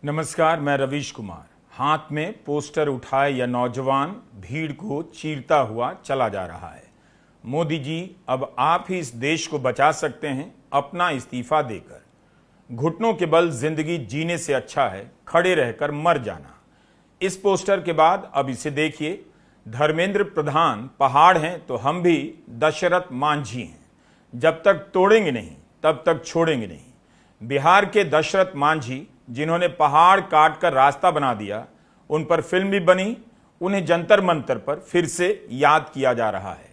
नमस्कार, मैं रवीश कुमार। हाथ में पोस्टर उठाए यह नौजवान भीड़ को चीरता हुआ चला जा रहा है। मोदी जी, अब आप ही इस देश को बचा सकते हैं अपना इस्तीफा देकर। घुटनों के बल जिंदगी जीने से अच्छा है खड़े रहकर मर जाना। इस पोस्टर के बाद अब इसे देखिए। धर्मेंद्र प्रधान पहाड़ हैं तो हम भी दशरथ मांझी हैं। जब तक तोड़ेंगे नहीं तब तक छोड़ेंगे नहीं। बिहार के दशरथ मांझी, जिन्होंने पहाड़ काट कर रास्ता बना दिया, उन पर फिल्म भी बनी। उन्हें जंतर मंतर पर फिर से याद किया जा रहा है।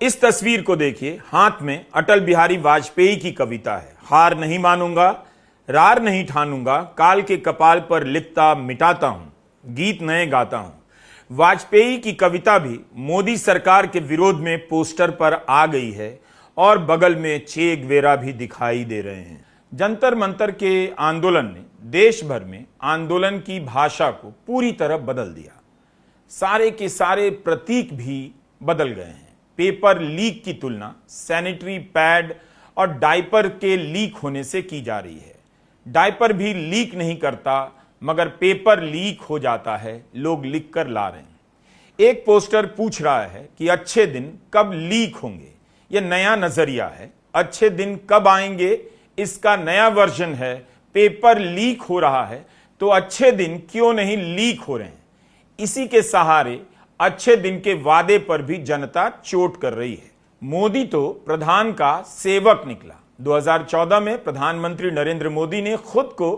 इस तस्वीर को देखिए। हाथ में अटल बिहारी वाजपेयी की कविता है। हार नहीं मानूंगा, रार नहीं ठानूंगा, काल के कपाल पर लिखता मिटाता हूं, गीत नए गाता हूं। वाजपेयी की कविता भी मोदी सरकार के विरोध में पोस्टर पर आ गई है और बगल में चे गुवेरा भी दिखाई दे रहे हैं। जंतर मंतर के आंदोलन ने देश भर में आंदोलन की भाषा को पूरी तरह बदल दिया। सारे के सारे प्रतीक भी बदल गए हैं। पेपर लीक की तुलना सैनिटरी पैड और डायपर के लीक होने से की जा रही है। डायपर भी लीक नहीं करता, मगर पेपर लीक हो जाता है। लोग लिख कर ला रहे हैं। एक पोस्टर पूछ रहा है कि अच्छे दिन कब लीक होंगे। यह नया नजरिया है। अच्छे दिन कब आएंगे, इसका नया वर्जन है। पेपर लीक हो रहा है तो अच्छे दिन क्यों नहीं लीक हो रहे हैं। इसी के सहारे अच्छे दिन के वादे पर भी जनता चोट कर रही है। मोदी तो प्रधान का सेवक निकला। 2014 में प्रधानमंत्री नरेंद्र मोदी ने खुद को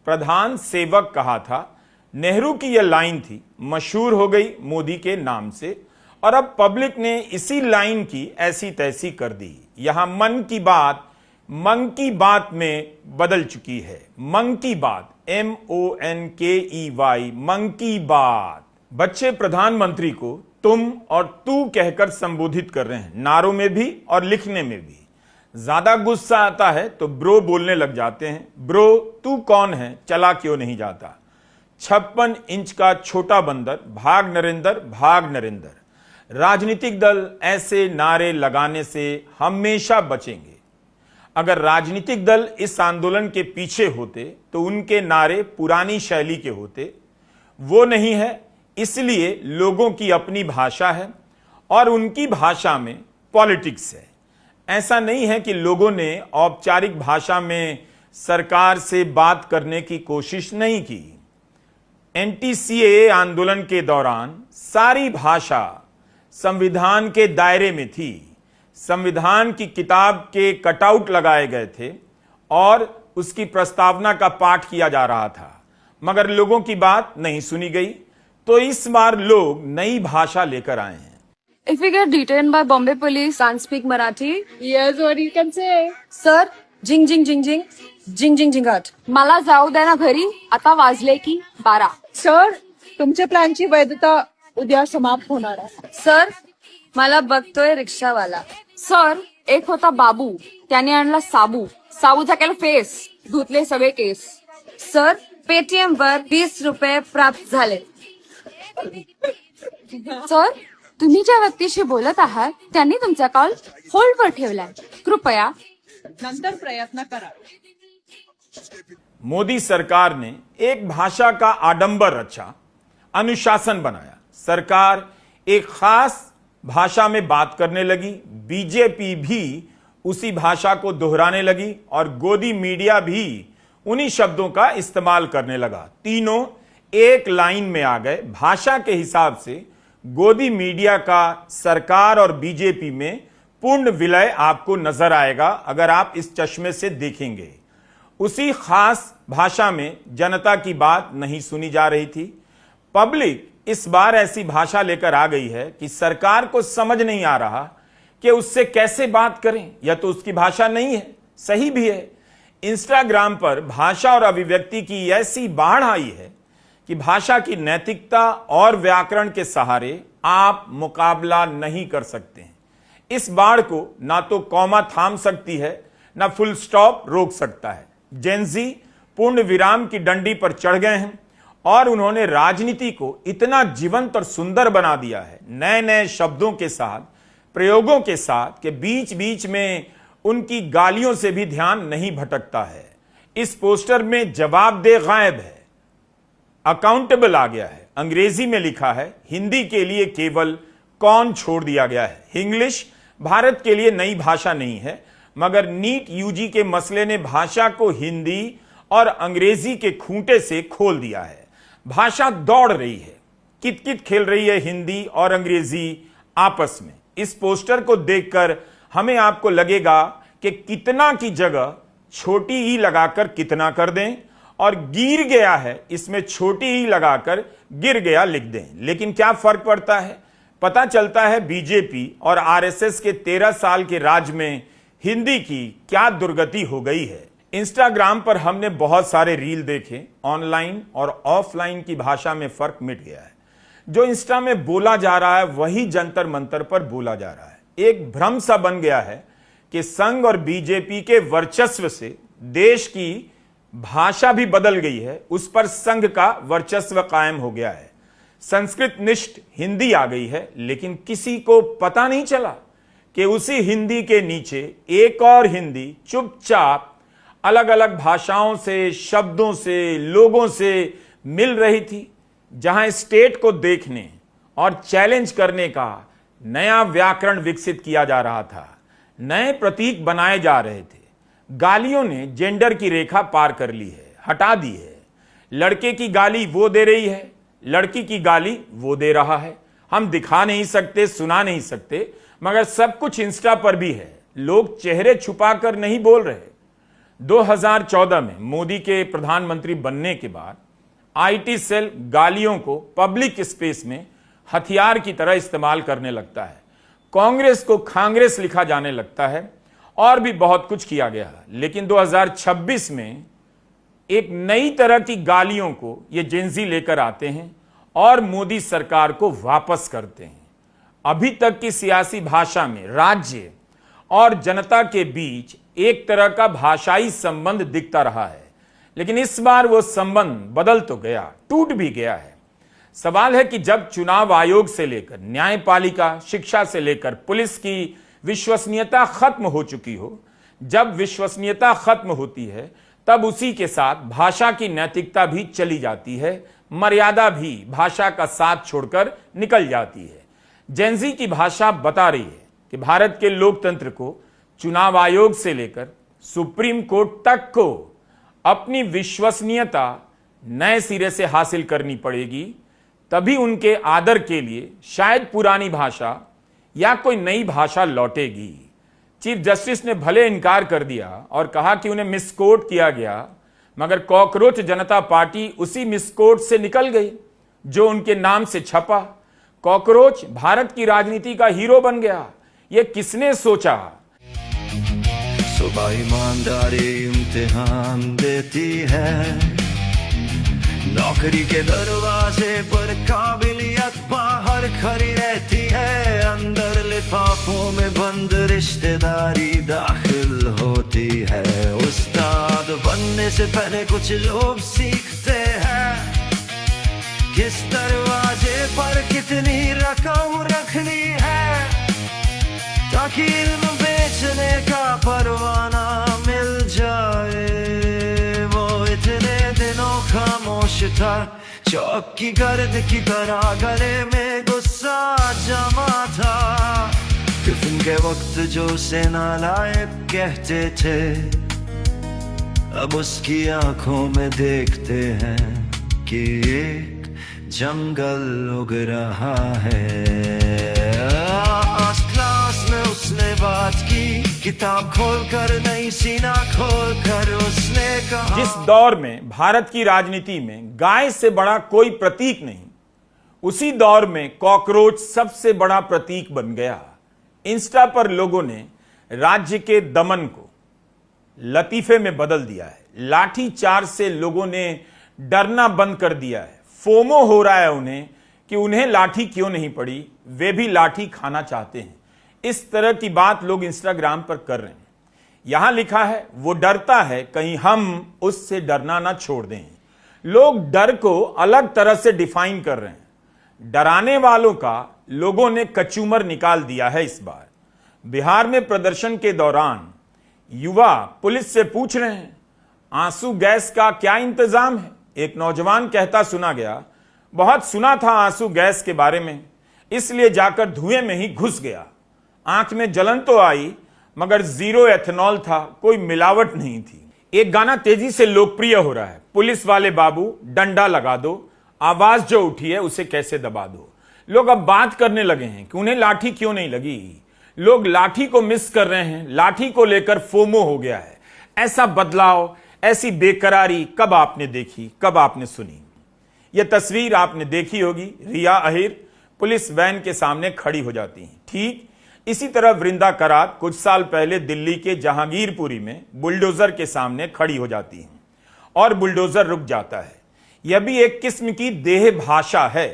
प्रधान सेवक कहा था। नेहरू की यह लाइन थी, मशहूर हो गई मोदी के नाम से, और अब पब्लिक ने इसी लाइन की ऐसी तैसी कर दी। यहां मन की बात मंग की बात में बदल चुकी है। मंग की बात, MONKEY, मंग की बात। बच्चे प्रधानमंत्री को तुम और तू कहकर संबोधित कर रहे हैं, नारों में भी और लिखने में भी। ज्यादा गुस्सा आता है तो ब्रो बोलने लग जाते हैं। ब्रो, तू कौन है, चला क्यों नहीं जाता। 56 इंच का छोटा बंदर, भाग नरेंद्र, भाग नरेंद्र। राजनीतिक दल ऐसे नारे लगाने से हमेशा बचेंगे। अगर राजनीतिक दल इस आंदोलन के पीछे होते तो उनके नारे पुरानी शैली के होते। वो नहीं है, इसलिए लोगों की अपनी भाषा है और उनकी भाषा में पॉलिटिक्स है। ऐसा नहीं है कि लोगों ने औपचारिक भाषा में सरकार से बात करने की कोशिश नहीं की। NTCA आंदोलन के दौरान सारी भाषा संविधान के दायरे में थी। संविधान की किताब के कटआउट लगाए गए थे और उसकी प्रस्तावना का पाठ किया जा रहा था, मगर लोगों की बात नहीं सुनी गई। तो इस बार लोग नई भाषा लेकर आए हैं। If we get detained by Bombay police, can't speak Marathi. Here's what you can say. Sir, जिंग जिंग जिंग जिंग जिंग जिंग जिंगाट. मला जाऊ द्या ना घरी. आता वाजले की 12. सर, तुमच्या प्लॅनची वैधता उद्या समाप्त होणार आहे. सर, मला बघतोय रिक्षावाला. सर, एक होता बाबू, त्याने आणला साबू. साबूचा केला फेस, धुतले सगळे केस. सर, पेटीएम वर 20 रुपये प्राप्त झाले. सर, तुम्ही ज्या व्यक्तीशी बोलत आहात त्यांनी तुमचा कॉल होल्ड वर ठेवलाय. कृपया नंतर प्रयत्न करा. मोदी सरकार ने एक भाषा का आडंबर रचा, अनुशासन बनाया। सरकार एक खास भाषा में बात करने लगी। बीजेपी भी उसी भाषा को दोहराने लगी और गोदी मीडिया भी उन्हीं शब्दों का इस्तेमाल करने लगा। तीनों एक लाइन में आ गए। भाषा के हिसाब से गोदी मीडिया का सरकार और बीजेपी में पूर्ण विलय आपको नजर आएगा अगर आप इस चश्मे से देखेंगे। उसी खास भाषा में जनता की बात नहीं सुनी जा रही थी। पब्लिक इस बार ऐसी भाषा लेकर आ गई है कि सरकार को समझ नहीं आ रहा कि उससे कैसे बात करें। यह तो उसकी भाषा नहीं है, सही भी है। इंस्टाग्राम पर भाषा और अभिव्यक्ति की ऐसी बाढ़ आई है कि भाषा की नैतिकता और व्याकरण के सहारे आप मुकाबला नहीं कर सकते हैं। इस बाढ़ को ना तो कॉमा थाम सकती है, ना फुल स्टॉप रोक सकता है। जेनजी पूर्ण विराम की डंडी पर चढ़ गए हैं और उन्होंने राजनीति को इतना जीवंत और सुंदर बना दिया है, नए नए शब्दों के साथ, प्रयोगों के साथ, कि बीच बीच में उनकी गालियों से भी ध्यान नहीं भटकता है। इस पोस्टर में जवाबदेह गायब है। अकाउंटेबल आ गया है। अंग्रेजी में लिखा है, हिंदी के लिए केवल कौन छोड़ दिया गया है। इंग्लिश भारत के लिए नई भाषा नहीं है, मगर नीट यूजी के मसले ने भाषा को हिंदी और अंग्रेजी के खूंटे से खोल दिया है। भाषा दौड़ रही है, कितकित खेल रही है हिंदी और अंग्रेजी आपस में। इस पोस्टर को देखकर हमें आपको लगेगा कि कितना की जगह छोटी ई लगाकर कितना कर दें, और गिर गया है इसमें छोटी ई लगाकर गिर गया लिख दें। लेकिन क्या फर्क पड़ता है? पता चलता है बीजेपी और आरएसएस के 13 साल के राज में हिंदी की क्या दुर्गति हो गई है। इंस्टाग्राम पर हमने बहुत सारे रील देखे, ऑनलाइन और ऑफलाइन की भाषा में फर्क मिट गया है। जो इंस्टा में बोला जा रहा है वही जंतर मंतर पर बोला जा रहा है। एक भ्रम सा बन गया है कि संघ और बीजेपी के वर्चस्व से देश की भाषा भी बदल गई है, उस पर संघ का वर्चस्व कायम हो गया है। संस्कृत निष्ठ हिंदी आ गई है, लेकिन किसी को पता नहीं चला कि उसी हिंदी के नीचे एक और हिंदी चुपचाप अलग अलग भाषाओं से, शब्दों से, लोगों से मिल रही थी, जहां स्टेट को देखने और चैलेंज करने का नया व्याकरण विकसित किया जा रहा था, नए प्रतीक बनाए जा रहे थे। गालियों ने जेंडर की रेखा पार कर ली है, हटा दी है। लड़के की गाली वो दे रही है, लड़की की गाली वो दे रहा है। हम दिखा नहीं सकते, सुना नहीं सकते, मगर सब कुछ इंस्टा पर भी है। लोग चेहरे छुपाकर नहीं बोल रहे। 2014 में मोदी के प्रधानमंत्री बनने के बाद आईटी सेल गालियों को पब्लिक स्पेस में हथियार की तरह इस्तेमाल करने लगता है। कांग्रेस को खांग्रेस लिखा जाने लगता है, और भी बहुत कुछ किया गया है। लेकिन 2026 में एक नई तरह की गालियों को ये जेंजी लेकर आते हैं और मोदी सरकार को वापस करते हैं। अभी तक की सियासी भाषा में राज्य और जनता के बीच एक तरह का भाषाई संबंध दिखता रहा है, लेकिन इस बार वो संबंध बदल तो गया, टूट भी गया है। सवाल है कि जब चुनाव आयोग से लेकर न्यायपालिका, शिक्षा से लेकर पुलिस की विश्वसनीयता खत्म हो चुकी हो, जब विश्वसनीयता खत्म होती है तब उसी के साथ भाषा की नैतिकता भी चली जाती है, मर्यादा भी भाषा का साथ छोड़कर निकल जाती है। जेंजी की भाषा बता रही है कि भारत के लोकतंत्र को चुनाव आयोग से लेकर सुप्रीम कोर्ट तक को अपनी विश्वसनीयता नए सिरे से हासिल करनी पड़ेगी, तभी उनके आदर के लिए शायद पुरानी भाषा या कोई नई भाषा लौटेगी। चीफ जस्टिस ने भले इनकार कर दिया और कहा कि उन्हें मिसकोट किया गया, मगर कॉकरोच जनता पार्टी उसी मिसकोट से निकल गई जो उनके नाम से छपा। कॉकरोच भारत की राजनीति का हीरो बन गया, ये किसने सोचा? सुबह ईमानदारी इम्तिहान देती है, नौकरी के दरवाजे पर काबिलियत बाहर खड़ी रहती है, अंदर लिफाफों में बंद रिश्तेदारी दाखिल होती है। उस्ताद बनने से पहले कुछ लोग सीखते हैं किस दरवाजे पर कितनी रकम रखनी है, ताकि इल्म बेचने का परवाना मिल जाए। वो इतने दिनों खामोश था, चौक की गर्द की तरह गले में गुस्सा जमा था। टिफिन के वक्त जो उसे नालायक कहते थे, अब उसकी आंखों में देखते हैं कि एक जंगल उग रहा है। आज क्लास में उसने बात की, किताब खोलकर नई सीना खोलकर उसने कहा, जिस दौर में भारत की राजनीति में गाय से बड़ा कोई प्रतीक नहीं, उसी दौर में कॉकरोच सबसे बड़ा प्रतीक बन गया। इंस्टा पर लोगों ने राज्य के दमन को लतीफे में बदल दिया है। लाठी चार्ज से लोगों ने डरना बंद कर दिया है। फोमो हो रहा है उन्हें कि उन्हें लाठी क्यों नहीं पड़ी, वे भी लाठी खाना चाहते हैं। इस तरह की बात लोग इंस्टाग्राम पर कर रहे हैं। यहां लिखा है, वो डरता है कहीं हम उससे डरना ना छोड़ दें। लोग डर को अलग तरह से डिफाइन कर रहे हैं। डराने वालों का लोगों ने कचूमर निकाल दिया है। इस बार बिहार में प्रदर्शन के दौरान युवा पुलिस से पूछ रहे हैं, आंसू गैस का क्या इंतजाम है? एक नौजवान कहता सुना गया, बहुत सुना था आंसू गैस के बारे में, इसलिए जाकर धुएं में ही घुस गया। आंख में जलन तो आई मगर 0 एथेनॉल था, कोई मिलावट नहीं थी। एक गाना तेजी से लोकप्रिय हो रहा है, पुलिस वाले बाबू डंडा लगा दो, आवाज जो उठी है उसे कैसे दबा दो। लोग अब बात करने लगे हैं कि उन्हें लाठी क्यों नहीं लगी। लोग लाठी को मिस कर रहे हैं, लाठी को लेकर फोमो हो गया है। ऐसा बदलाव, ऐसी बेकरारी कब आपने देखी, कब आपने सुनी? यह तस्वीर आपने देखी होगी, रिया अहिर पुलिस वैन के सामने खड़ी हो जाती हैं। ठीक इसी तरह वृंदा करात कुछ साल पहले दिल्ली के जहांगीरपुरी में बुलडोजर के सामने खड़ी हो जाती हैं और बुलडोजर रुक जाता है। यह भी एक किस्म की देह भाषा है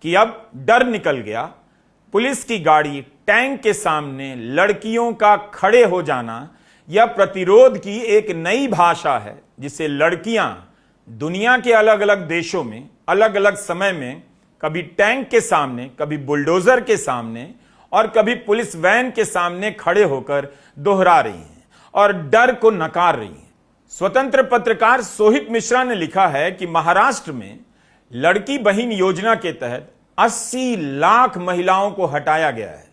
कि अब डर निकल गया। पुलिस की गाड़ी, टैंक के सामने लड़कियों का खड़े हो जाना यह प्रतिरोध की एक नई भाषा है, जिसे लड़कियां दुनिया के अलग अलग देशों में अलग अलग समय में कभी टैंक के सामने, कभी बुलडोजर के सामने और कभी पुलिस वैन के सामने खड़े होकर दोहरा रही हैं और डर को नकार रही हैं। स्वतंत्र पत्रकार सोहित मिश्रा ने लिखा है कि महाराष्ट्र में लड़की बहन योजना के तहत 80 लाख महिलाओं को हटाया गया है,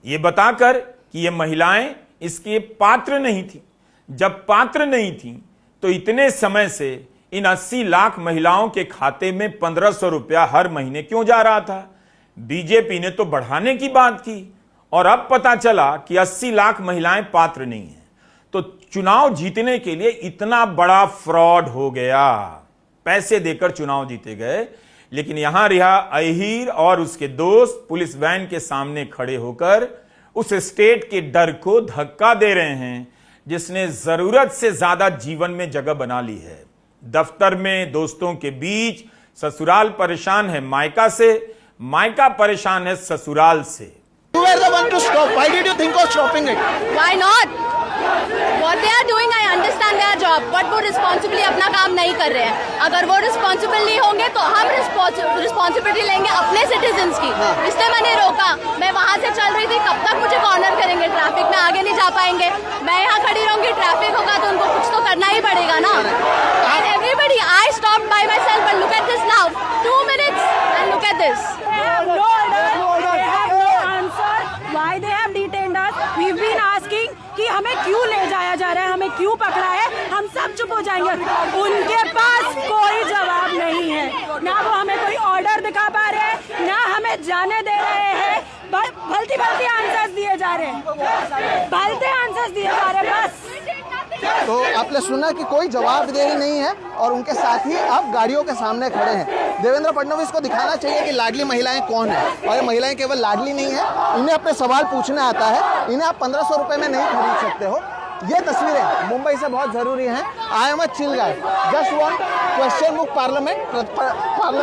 ये बताकर कि ये महिलाएं इसके पात्र नहीं थी। जब पात्र नहीं थी तो इतने समय से इन 80 लाख महिलाओं के खाते में 1500 रुपया हर महीने क्यों जा रहा था? बीजेपी ने तो बढ़ाने की बात की और अब पता चला कि 80 लाख महिलाएं पात्र नहीं हैं। तो चुनाव जीतने के लिए इतना बड़ा फ्रॉड हो गया। पैसे देकर चुनाव जीते गए, लेकिन यहां रिया अहिर और उसके दोस्त पुलिस वैन के सामने खड़े होकर उस स्टेट के डर को धक्का दे रहे हैं जिसने जरूरत से ज्यादा जीवन में जगह बना ली है। दफ्तर में दोस्तों के बीच, ससुराल परेशान है मायका से, मायका परेशान है ससुराल से। You were the one to stop. Why did you think of stopping it? Why not? What they are doing, I understand their job, but वो responsibly अपना काम नहीं कर रहे हैं। अगर वो responsible नहीं होंगे तो हम responsibility लेंगे अपने citizens की। इसलिए मैंने रोका। मैं वहाँ से चल रही थी, कब तक मुझे कॉर्नर करेंगे? ट्रैफिक में आगे नहीं जा पाएंगे। मैं यहाँ खड़ी रहूंगी, ट्रैफिक होगा तो उनको कुछ तो करना ही पड़ेगा ना। And everybody, I stopped by myself, but look at this now. 2 minutes and look at this. Why they have detained us? We've been asking कि हमें क्यों ले जाया जा रहा है, हमें क्यों पकड़ा है, हम सब चुप हो जाएंगे। उनके पास कोई जवाब नहीं है, ना वो हमें कोई ऑर्डर दिखा पा रहे हैं, ना हमें जाने दे रहे हैं। भलती आंसर्स दिए जा रहे हैं, भलते आंसर्स दिए जा रहे हैं बस। तो आपने सुना कि कोई जवाबदेही नहीं है और उनके साथ ही आप गाड़ियों के सामने खड़े हैं। देवेंद्र फडणवीस को दिखाना चाहिए कि लाडली महिलाएं कौन है, और ये महिलाएं केवल लाडली नहीं है, इन्हें अपने सवाल पूछने आता है, इन्हें आप 1500 रुपए में नहीं खरीद सकते हो। ये तस्वीरें मुंबई से बहुत जरूरी हैं। I am a chill guy, just want question book parliament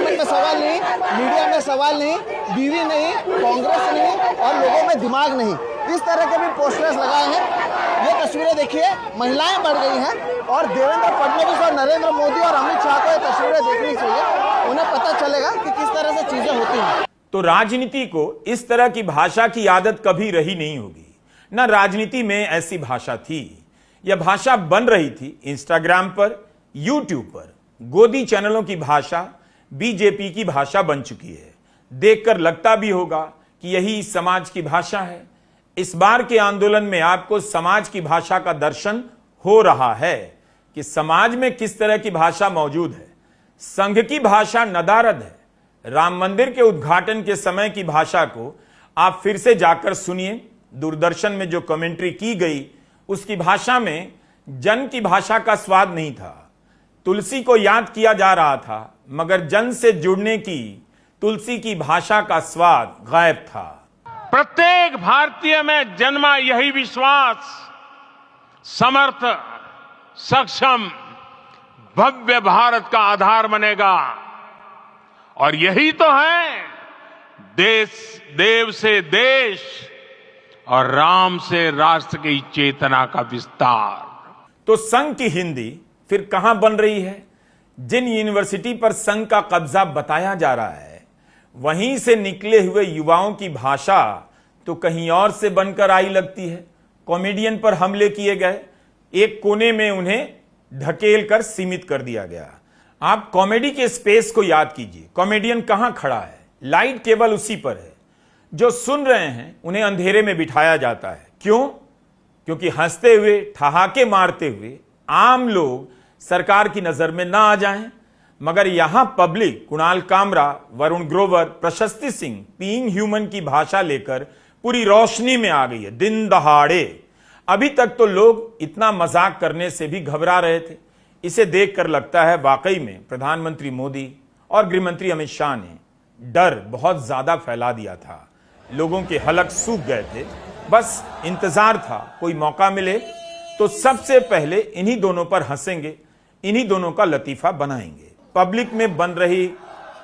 में सवाल नहीं, मीडिया में सवाल नहीं, बीवी नहीं, कांग्रेस नहीं और लोगों में दिमाग नहीं, इस तरह के भी पोस्टर्स लगाए हैं। ये तस्वीरें देखिए, महिलाएं बढ़ गई हैं और देवेंद्र फडणवीस और नरेंद्र मोदी और अमित शाह को ये तस्वीरें देखनी चाहिए, उन्हें पता चलेगा कि किस तरह से चीजें होती हैं। तो राजनीति को इस तरह की भाषा की आदत कभी रही नहीं होगी, ना राजनीति में ऐसी भाषा थी। यह भाषा बन रही थी इंस्टाग्राम पर, यूट्यूब पर। गोदी चैनलों की भाषा बीजेपी की भाषा बन चुकी है। देखकर लगता भी होगा कि यही समाज की भाषा है। इस बार के आंदोलन में आपको समाज की भाषा का दर्शन हो रहा है कि समाज में किस तरह की भाषा मौजूद है। संघ की भाषा नदारद है। राम मंदिर के उद्घाटन के समय की भाषा को आप फिर से जाकर सुनिए। दूरदर्शन में जो कमेंट्री की गई उसकी भाषा में जन की भाषा का स्वाद नहीं था। तुलसी को याद किया जा रहा था, मगर जन से जुड़ने की तुलसी की भाषा का स्वाद गायब था। प्रत्येक भारतीय में जन्मा यही विश्वास समर्थ, सक्षम, भव्य भारत का आधार बनेगा। और यही तो है देश, देव से देश और राम से राष्ट्र की चेतना का विस्तार। तो संघ की हिंदी फिर कहां बन रही है? जिन यूनिवर्सिटी पर संघ का कब्जा बताया जा रहा है, वहीं से निकले हुए युवाओं की भाषा तो कहीं और से बनकर आई लगती है। कॉमेडियन पर हमले किए गए, एक कोने में उन्हें ढकेल कर सीमित कर दिया गया। आप कॉमेडी के स्पेस को याद कीजिए। कॉमेडियन कहां खड़ा है, लाइट केवल उसी पर है। जो सुन रहे हैं उन्हें अंधेरे में बिठाया जाता है। क्यों? क्योंकि हंसते हुए, ठहाके मारते हुए आम लोग सरकार की नजर में ना आ जाएं। मगर यहां पब्लिक कुणाल कामरा, वरुण ग्रोवर, प्रशस्ति सिंह बीइंग ह्यूमन की भाषा लेकर पूरी रोशनी में आ गई है, दिन दहाड़े। अभी तक तो लोग इतना मजाक करने से भी घबरा रहे थे। इसे देखकर लगता है वाकई में प्रधानमंत्री मोदी और गृहमंत्री अमित शाह ने डर बहुत ज्यादा फैला दिया था। लोगों के हलक सूख गए थे। बस इंतजार था कोई मौका मिले तो सबसे पहले इन्हीं दोनों पर हंसेंगे, इन्हीं दोनों का लतीफा बनाएंगे। पब्लिक में बन रही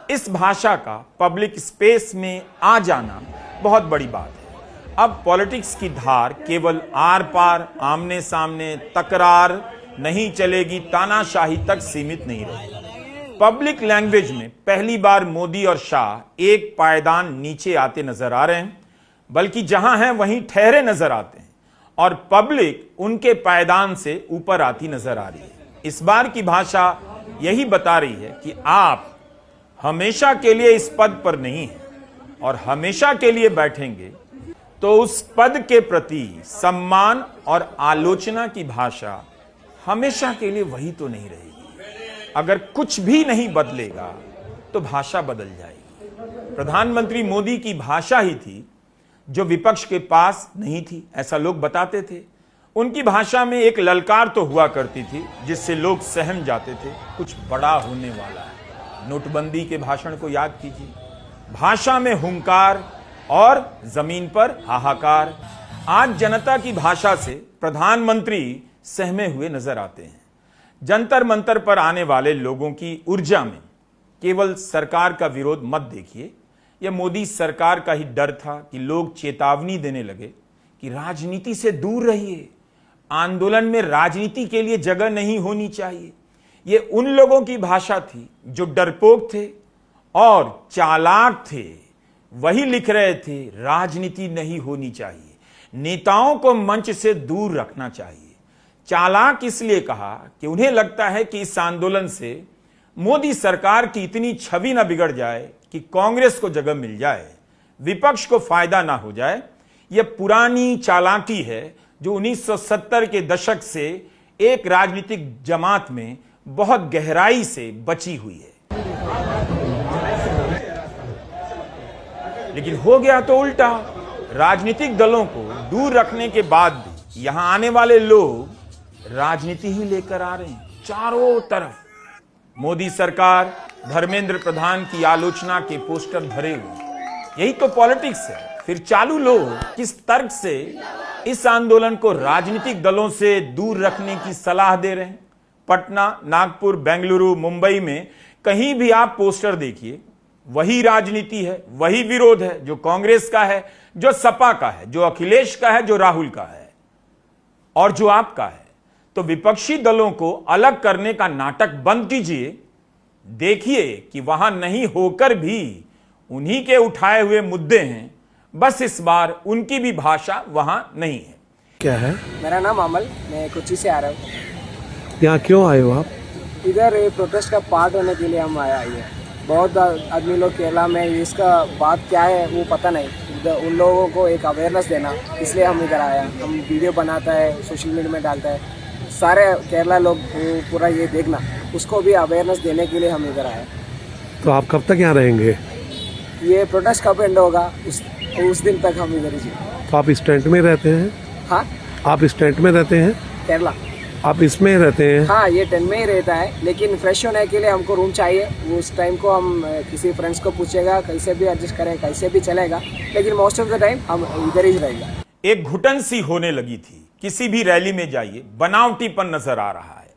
इस भाषा का पब्लिक स्पेस में आ जाना बहुत बड़ी बात है। अब पॉलिटिक्स की धार केवल आर पार, आमने सामने तकरार नहीं चलेगी, तानाशाही तक सीमित नहीं रहेगी। पब्लिक लैंग्वेज में पहली बार मोदी और शाह एक पायदान नीचे आते नजर आ रहे हैं, बल्कि जहां हैं वहीं ठहरे नजर आते हैं और पब्लिक उनके पायदान से ऊपर आती नजर आ रही है। इस बार की भाषा यही बता रही है कि आप हमेशा के लिए इस पद पर नहीं हैं और हमेशा के लिए बैठेंगे तो उस पद के प्रति सम्मान और आलोचना की भाषा हमेशा के लिए वही तो नहीं रहेगी। अगर कुछ भी नहीं बदलेगा तो भाषा बदल जाएगी। प्रधानमंत्री मोदी की भाषा ही थी जो विपक्ष के पास नहीं थी, ऐसा लोग बताते थे। उनकी भाषा में एक ललकार तो हुआ करती थी जिससे लोग सहम जाते थे, कुछ बड़ा होने वाला है। नोटबंदी के भाषण को याद कीजिए, भाषा में हुंकार और जमीन पर हाहाकार। आज जनता की भाषा से प्रधानमंत्री सहमे हुए नजर आते हैं। जंतर मंतर पर आने वाले लोगों की ऊर्जा में केवल सरकार का विरोध मत देखिए। यह मोदी सरकार का ही डर था कि लोग चेतावनी देने लगे कि राजनीति से दूर रहिए, आंदोलन में राजनीति के लिए जगह नहीं होनी चाहिए। ये उन लोगों की भाषा थी जो डरपोक थे और चालाक थे। वही लिख रहे थे राजनीति नहीं होनी चाहिए, नेताओं को मंच से दूर रखना चाहिए। चालाक इसलिए कहा कि उन्हें लगता है कि इस आंदोलन से मोदी सरकार की इतनी छवि ना बिगड़ जाए कि कांग्रेस को जगह मिल जाए, विपक्ष को फायदा ना हो जाए। यह पुरानी चालाकी है जो 1970 के दशक से एक राजनीतिक जमात में बहुत गहराई से बची हुई है। लेकिन हो गया तो उल्टा। राजनीतिक दलों को दूर रखने के बाद भी यहां आने वाले लोग राजनीति ही लेकर आ रहे हैं। चारों तरफ मोदी सरकार, धर्मेंद्र प्रधान की आलोचना के पोस्टर भरे हुए। यही तो पॉलिटिक्स है। फिर चालू लोग किस तर्क से इस आंदोलन को राजनीतिक दलों से दूर रखने की सलाह दे रहे हैं। पटना, नागपुर, बेंगलुरु, मुंबई में कहीं भी आप पोस्टर देखिए, वही राजनीति है, वही विरोध है जो कांग्रेस का है, जो सपा का है, जो अखिलेश का है, जो राहुल का है और जो आपका है। तो विपक्षी दलों को अलग करने का नाटक बंद कीजिए। देखिए कि वहां नहीं होकर भी उन्हीं के उठाए हुए मुद्दे हैं, बस इस बार उनकी भी भाषा वहां नहीं है। क्या है? मेरा नाम अमल, मैं कोच्चि से आ रहा हूँ। यहाँ क्यों आए हो आप? इधर ये प्रोटेस्ट का पार्ट होने के लिए हम आए हैं। बहुत आदमी लोग केरला में इसका बात क्या है वो पता नहीं, उन लोगों को एक अवेयरनेस देना, इसलिए हम इधर आए हैं। हम वीडियो बनाता है, सोशल मीडिया में डालता है, सारे केरला लोग पूरा ये देखना, उसको भी अवेयरनेस देने के लिए हम इधर आए। तो आप कब तक यहाँ रहेंगे? ये प्रोटेस्ट कब एंड होगा उस दिन तक हम इधर ही। तो आप इस टेंट में रहते हैं? हाँ, आप इस टेंट में रहते हैं? केरला। आप इसमें रहते हैं? हाँ, ये टेंट में ही रहता है, लेकिन फ्रेश होने के लिए हमको रूम चाहिए। उस टाइम को हम किसी फ्रेंड्स को पूछेगा, कैसे भी एडजस्ट करें, कैसे भी चलेगा, लेकिन मोस्ट ऑफ द टाइम हम इधर ही रहेगा। एक घुटन सी होने लगी थी। किसी भी रैली में जाइए, बनावटीपन नजर आ रहा है।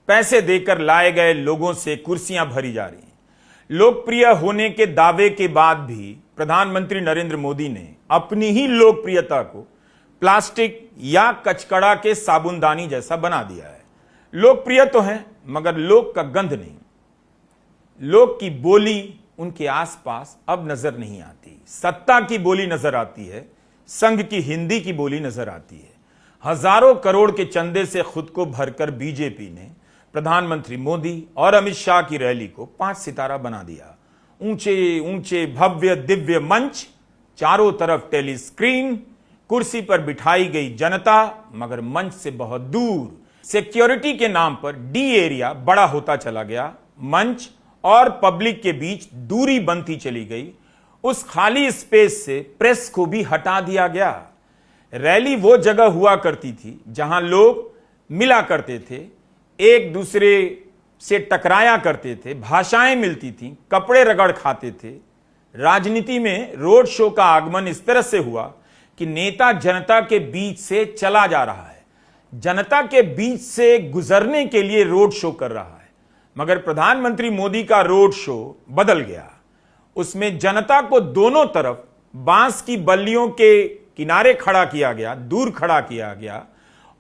पैसे देकर लाए गए लोगों से कुर्सियां भरी जा रही हैं। लोकप्रिय होने के दावे के बाद भी प्रधानमंत्री नरेंद्र मोदी ने अपनी ही लोकप्रियता को प्लास्टिक या कचकड़ा के साबुनदानी जैसा बना दिया है। लोकप्रिय तो हैं मगर लोक का गंध नहीं। लोक की बोली उनके आसपास अब नजर नहीं आती। सत्ता की बोली नजर आती है, संघ की हिंदी की बोली नजर आती है। हजारों करोड़ के चंदे से खुद को भरकर बीजेपी ने प्रधानमंत्री मोदी और अमित शाह की रैली को 5 सितारा बना दिया। ऊंचे ऊंचे भव्य दिव्य मंच, चारों तरफ टेली स्क्रीन, कुर्सी पर बिठाई गई जनता, मगर मंच से बहुत दूर। सिक्योरिटी के नाम पर डी एरिया बड़ा होता चला गया, मंच और पब्लिक के बीच दूरी बनती चली गई। उस खाली स्पेस से प्रेस को भी हटा दिया गया। रैली वो जगह हुआ करती थी जहां लोग मिला करते थे, एक दूसरे से टकराया करते थे, भाषाएं मिलती थीं, कपड़े रगड़ खाते थे। राजनीति में रोड शो का आगमन इस तरह से हुआ कि नेता जनता के बीच से चला जा रहा है, जनता के बीच से गुजरने के लिए रोड शो कर रहा है। मगर प्रधानमंत्री मोदी का रोड शो बदल गया। उसमें जनता को दोनों तरफ बांस की बल्लियों के किनारे खड़ा किया गया, दूर खड़ा किया गया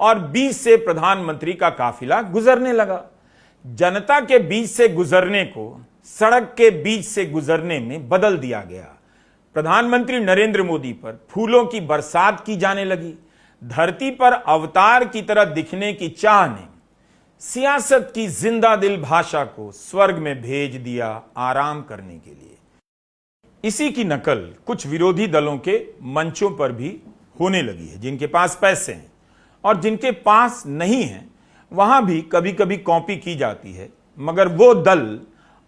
और बीच से प्रधानमंत्री का काफिला गुजरने लगा। जनता के बीच से गुजरने को सड़क के बीच से गुजरने में बदल दिया गया। प्रधानमंत्री नरेंद्र मोदी पर फूलों की बरसात की जाने लगी। धरती पर अवतार की तरह दिखने की चाह ने सियासत की जिंदा दिल भाषा को स्वर्ग में भेज दिया आराम करने के लिए। इसी की नकल कुछ विरोधी दलों के मंचों पर भी होने लगी है। जिनके पास पैसे हैं और जिनके पास नहीं है, वहां भी कभी कभी कॉपी की जाती है, मगर वो दल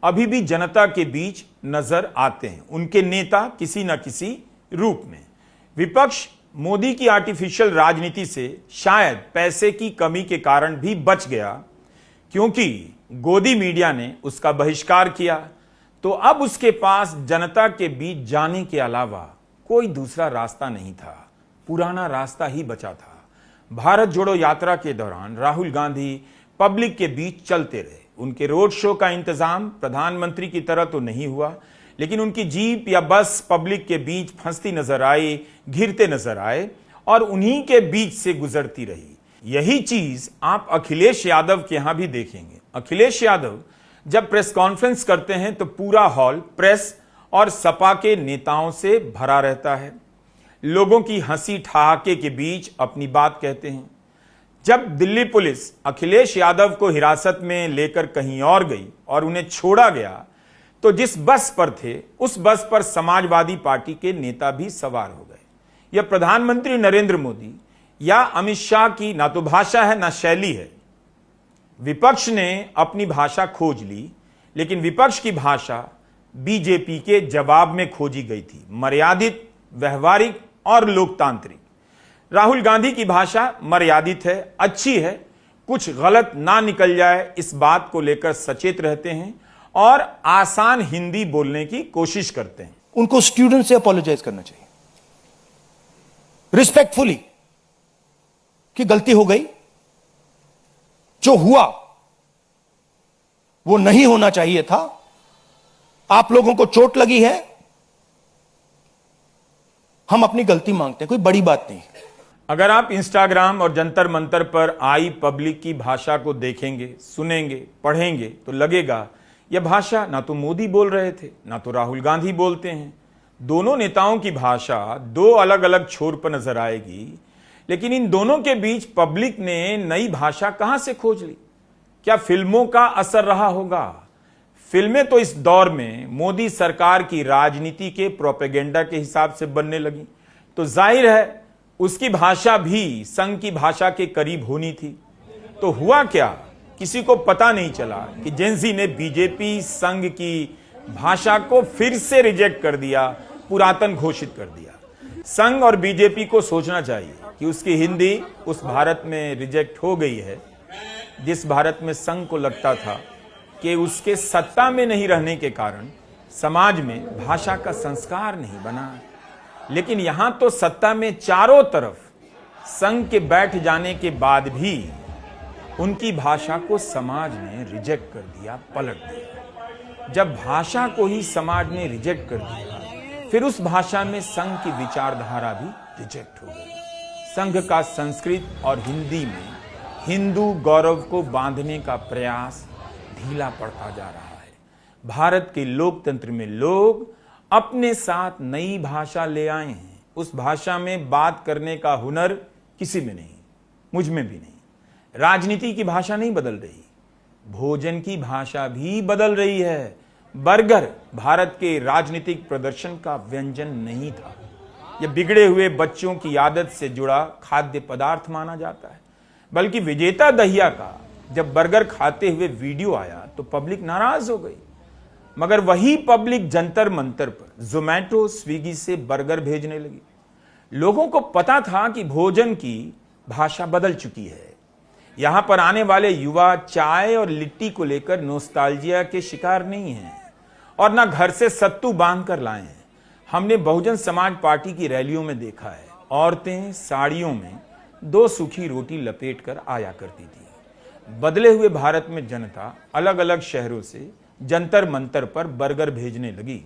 अभी भी जनता के बीच नजर आते हैं, उनके नेता किसी न किसी रूप में। विपक्ष मोदी की आर्टिफिशियल राजनीति से शायद पैसे की कमी के कारण भी बच गया, क्योंकि गोदी मीडिया ने उसका बहिष्कार किया। तो अब उसके पास जनता के बीच जाने के अलावा कोई दूसरा रास्ता नहीं था, पुराना रास्ता ही बचा था। भारत जोड़ो यात्रा के दौरान राहुल गांधी पब्लिक के बीच चलते रहे। उनके रोड शो का इंतजाम प्रधानमंत्री की तरह तो नहीं हुआ, लेकिन उनकी जीप या बस पब्लिक के बीच फंसती नजर आई, घिरते नजर आए और उन्हीं के बीच से गुजरती रही। यही चीज आप अखिलेश यादव के यहां भी देखेंगे। अखिलेश यादव जब प्रेस कॉन्फ्रेंस करते हैं तो पूरा हॉल प्रेस और सपा के नेताओं से भरा रहता है। लोगों की हंसी ठहाके के बीच अपनी बात कहते हैं। जब दिल्ली पुलिस अखिलेश यादव को हिरासत में लेकर कहीं और गई और उन्हें छोड़ा गया, तो जिस बस पर थे उस बस पर समाजवादी पार्टी के नेता भी सवार हो गए। यह प्रधानमंत्री नरेंद्र मोदी या अमित शाह की ना तो भाषा है ना शैली है। विपक्ष ने अपनी भाषा खोज ली, लेकिन विपक्ष की भाषा बीजेपी के जवाब में खोजी गई थी, मर्यादित, व्यवहारिक और लोकतांत्रिक। राहुल गांधी की भाषा मर्यादित है, अच्छी है, कुछ गलत ना निकल जाए इस बात को लेकर सचेत रहते हैं और आसान हिंदी बोलने की कोशिश करते हैं। उनको स्टूडेंट से अपोलोजाइज करना चाहिए रिस्पेक्टफुली कि गलती हो गई, जो हुआ वो नहीं होना चाहिए था, आप लोगों को चोट लगी है, हम अपनी गलती मांगते हैं, कोई बड़ी बात नहीं है। अगर आप इंस्टाग्राम और जंतर मंतर पर आई पब्लिक की भाषा को देखेंगे, सुनेंगे, पढ़ेंगे तो लगेगा यह भाषा ना तो मोदी बोल रहे थे ना तो राहुल गांधी बोलते हैं। दोनों नेताओं की भाषा दो अलग अलग छोर पर नजर आएगी, लेकिन इन दोनों के बीच पब्लिक ने नई भाषा कहां से खोज ली? क्या फिल्मों का असर रहा होगा? फिल्में तो इस दौर में मोदी सरकार की राजनीति के प्रोपेगेंडा के हिसाब से बनने लगी, तो जाहिर है उसकी भाषा भी संघ की भाषा के करीब होनी थी। तो हुआ क्या, किसी को पता नहीं चला कि जेनजी ने बीजेपी संघ की भाषा को फिर से रिजेक्ट कर दिया, पुरातन घोषित कर दिया। संघ और बीजेपी को सोचना चाहिए कि उसकी हिंदी उस भारत में रिजेक्ट हो गई है जिस भारत में संघ को लगता था कि उसके सत्ता में नहीं रहने के कारण समाज में भाषा का संस्कार नहीं बना। लेकिन यहां तो सत्ता में चारों तरफ संघ के बैठ जाने के बाद भी उनकी भाषा को समाज ने रिजेक्ट कर दिया, पलट दिया। जब भाषा को ही समाज ने रिजेक्ट कर दिया, फिर उस भाषा में संघ की विचारधारा भी रिजेक्ट हो गई। संघ का संस्कृत और हिंदी में हिंदू गौरव को बांधने का प्रयास ढीला पड़ता जा रहा है। भारत के लोकतंत्र में लोग अपने साथ नई भाषा ले आए हैं। उस भाषा में बात करने का हुनर किसी में नहीं, मुझ में भी नहीं। राजनीति की भाषा नहीं बदल रही, भोजन की भाषा भी बदल रही है। बर्गर भारत के राजनीतिक प्रदर्शन का व्यंजन नहीं था। यह बिगड़े हुए बच्चों की आदत से जुड़ा खाद्य पदार्थ माना जाता है। बल्कि विजेता दहिया का जब बर्गर खाते हुए वीडियो आया तो पब्लिक नाराज हो गई। मगर वही पब्लिक जंतर मंतर पर जोमैटो स्विगी से बर्गर भेजने लगी। लोगों को पता था कि भोजन की भाषा बदल चुकी है। यहां पर आने वाले युवा चाय और लिट्टी को लेकर नोस्टाल्जिया के शिकार नहीं हैं और ना घर से सत्तू बांध कर लाए हैं। हमने बहुजन समाज पार्टी की रैलियों में देखा है, औरतें साड़ियों में 2 सूखी रोटी लपेट कर आया करती थी। बदले हुए भारत में जनता अलग अलग शहरों से जंतर मंतर पर बर्गर भेजने लगी।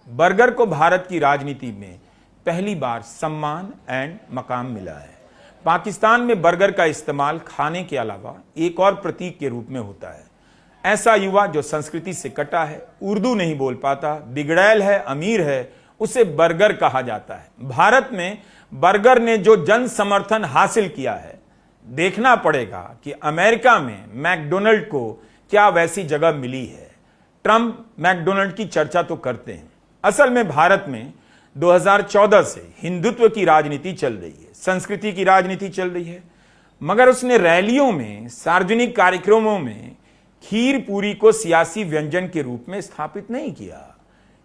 बर्गर को भारत की राजनीति में पहली बार सम्मान एंड मकाम मिला है। पाकिस्तान में बर्गर का इस्तेमाल खाने के अलावा एक और प्रतीक के रूप में होता है। ऐसा युवा जो संस्कृति से कटा है, उर्दू नहीं बोल पाता, बिगड़ैल है, अमीर है, उसे बर्गर कहा जाता है। भारत में बर्गर ने जो जन समर्थन हासिल किया है, देखना पड़ेगा कि अमेरिका में मैकडोनल्ड को क्या वैसी जगह मिली है। ट्रंप मैकडोनल्ड की चर्चा तो करते हैं। असल में भारत में 2014 से हिंदुत्व की राजनीति चल रही है, संस्कृति की राजनीति चल रही है। मगर उसने रैलियों में, सार्वजनिक कार्यक्रमों में खीर पूरी को सियासी व्यंजन के रूप में स्थापित नहीं किया।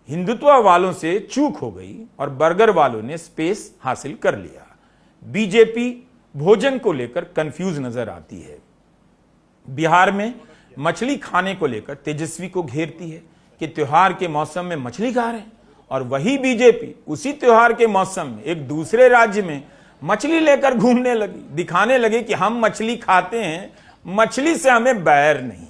हिंदुत्व वालों से चूक हो गई और बर्गर वालों ने स्पेस हासिल कर लिया। बीजेपी भोजन को लेकर कंफ्यूज नजर आती है। बिहार में मछली खाने को लेकर तेजस्वी को घेरती है कि त्योहार के मौसम में मछली खा रहे हैं, और वही बीजेपी उसी त्योहार के मौसम में एक दूसरे राज्य में मछली लेकर घूमने लगी, दिखाने लगी कि हम मछली खाते हैं, मछली से हमें बैर नहीं।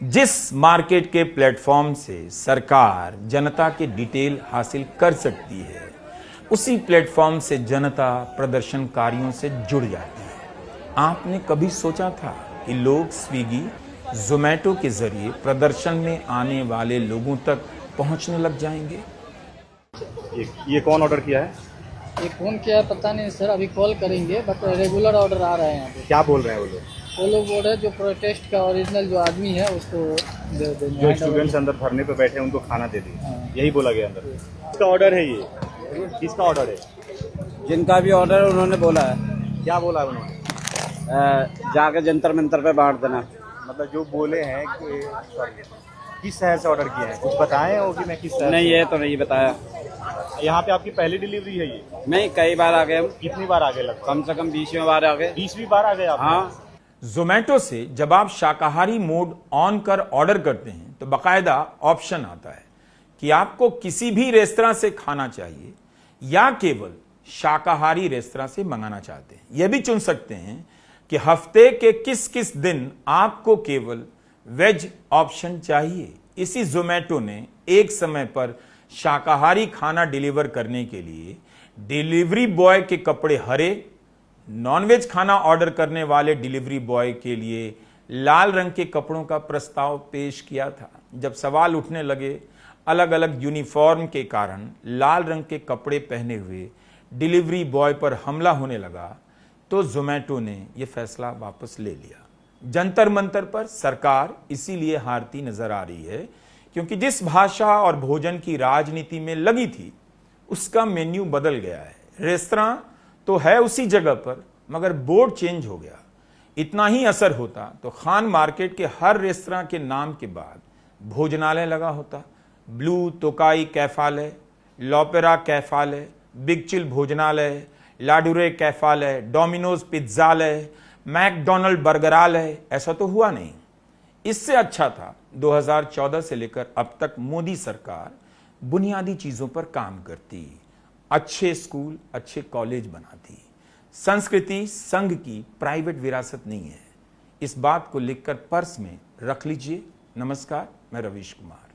जिस मार्केट के प्लेटफॉर्म से सरकार जनता के डिटेल हासिल कर सकती है, उसी प्लेटफॉर्म से जनता प्रदर्शनकारियों से जुड़ जाती है। आपने कभी सोचा था कि लोग स्विगी, जोमैटो के जरिए प्रदर्शन में आने वाले लोगों तक पहुंचने लग जाएंगे? ये कौन ऑर्डर किया है? ये कौन किया है पता नहीं सर, अभी कॉल करेंगे, बट रेगुलर ऑर्डर आ रहे हैं यहाँ पे। क्या बोल रहे हैं वो लोग? वो लोग बोल रहे हैं जो प्रोटेस्ट का ओरिजिनल जो आदमी है उसको दे देंगे। जो स्टूडेंट्स अंदर धरने पे बैठे हैं उनको खाना दे दिए, यही बोला गया अंदर। किसका ऑर्डर है ये? किसका ऑर्डर है? जिनका भी ऑर्डर है उन्होंने बोला है। क्या बोला है उन्होंने? जाके जंतर मंतर पे बांट देना। मतलब जो बोले हैं कि किस शहर से ऑर्डर किए हैं, कुछ बताए हो कि मैं किस शहर? नहीं, ये तो नहीं बताया। यहाँ पे आपकी पहली डिलीवरी है ये? नहीं, कई बार आ गए हम। कितनी बार आ गए? लगभग कम से कम 20वीं बार आ गए। 20वीं बार आ गए आप? हाँ। जोमैटो से जब आप शाकाहारी मोड ऑन कर ऑर्डर करते हैं तो बाकायदा ऑप्शन आता है कि आपको किसी भी रेस्तरां से खाना चाहिए या केवल शाकाहारी रेस्तरां से मंगाना चाहते हैं। यह भी चुन सकते हैं कि हफ्ते के किस किस दिन आपको केवल वेज ऑप्शन चाहिए। इसी जोमैटो ने एक समय पर शाकाहारी खाना डिलीवर करने के लिए डिलीवरी बॉय के कपड़े हरे, नॉनवेज खाना ऑर्डर करने वाले डिलीवरी बॉय के लिए लाल रंग के कपड़ों का प्रस्ताव पेश किया था। जब सवाल उठने लगे अलग अलग यूनिफॉर्म के कारण लाल रंग के कपड़े पहने हुए डिलीवरी बॉय पर हमला होने लगा, तो जोमैटो ने यह फैसला वापस ले लिया। जंतर मंतर पर सरकार इसीलिए हारती नजर आ रही है क्योंकि जिस भाषा और भोजन की राजनीति में लगी थी उसका मेन्यू बदल गया है। रेस्तरां तो है उसी जगह पर, मगर बोर्ड चेंज हो गया। इतना ही असर होता तो खान मार्केट के हर रेस्तरां के नाम के बाद भोजनालय लगा होता। ब्लू तोकाई कैफालय, लॉपेरा कैफालय, बिग चिल भोजनालय, लाडुरे कैफालय, डोमिनोज पिज्जालय, मैकडोनल्ड बर्गरालय। ऐसा तो हुआ नहीं। इससे अच्छा था 2014 से लेकर अब तक मोदी सरकार बुनियादी चीजों पर काम करती, अच्छे स्कूल, अच्छे कॉलेज बनाती। संस्कृति संघ की प्राइवेट विरासत नहीं है। इस बात को लिखकर पर्स में रख लीजिए। नमस्कार, मैं रवीश कुमार।